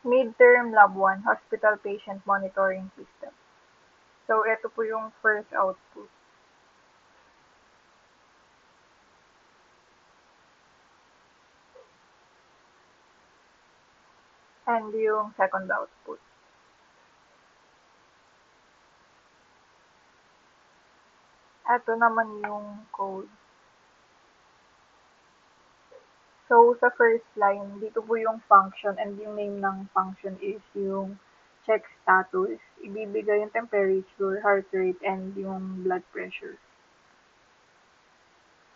Midterm Lab 1, Hospital Patient Monitoring System. So, ito po yung first output. And yung second output. Ito naman yung code. So, sa first line, dito po yung function and yung name ng function is yung check status. Ibibigay yung temperature, heart rate, and yung blood pressure.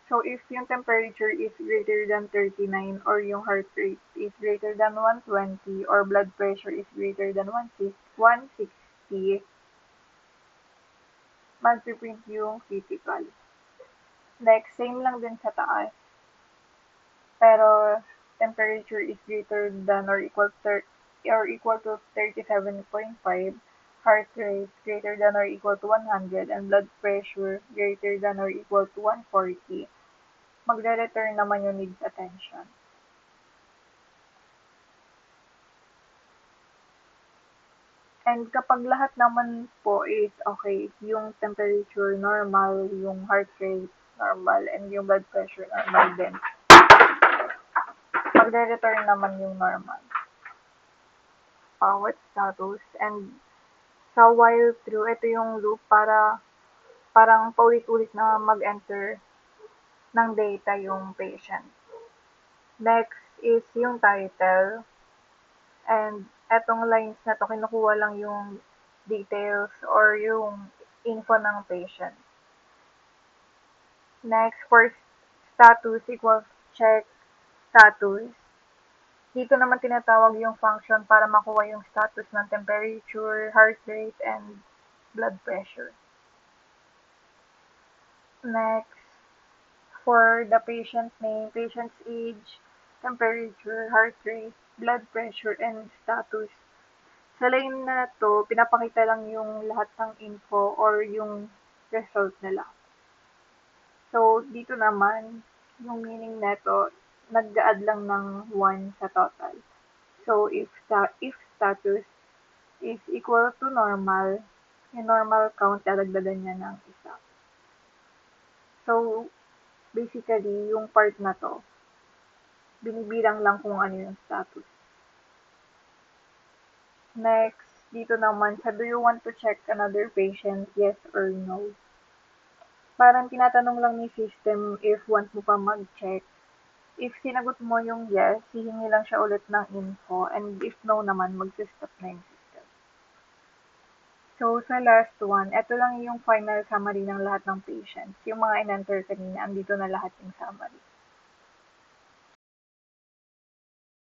So, if yung temperature is greater than 39 or yung heart rate is greater than 120 or blood pressure is greater than 160, mag-print yung critical. Next, same lang din sa taas. Pero temperature is greater than or equal to 37.5, heart rate greater than or equal to 100, and blood pressure greater than or equal to 140, magre-return naman yung needs attention. And kapag lahat naman po is okay, yung temperature normal, yung heart rate normal, and yung blood pressure normal din, magre-return naman yung normal. What status? And sa while true, ito yung loop para parang paulit-ulit na mag-enter ng data yung patient. Next is yung title. And etong lines na to, kinukuha lang yung details or yung info ng patient. Next, for status equals check status. Dito naman tinatawag yung function para makuha yung status ng temperature, heart rate, and blood pressure. Next, for the patient name, patient's age, temperature, heart rate, blood pressure, and status. Sa line na to, pinapakita lang yung lahat ng info or yung result nila. So, dito naman, yung meaning neto, nag-add lang ng 1 sa total. So, if status is equal to normal, yung normal count, dadagdagan niya ng isa. So, basically, yung part na to, binibilang lang kung ano yung status. Next, dito naman sa do you want to check another patient, yes or no? Parang tinatanong lang ni system if want mo pa mag-check. If sinagot mo yung yes, hihingi lang siya ulit ng info, and if no naman, mag-stop na yung system. So, sa last one, ito lang yung final summary ng lahat ng patients. Yung mga in-enter kanina, andito na lahat yung summary.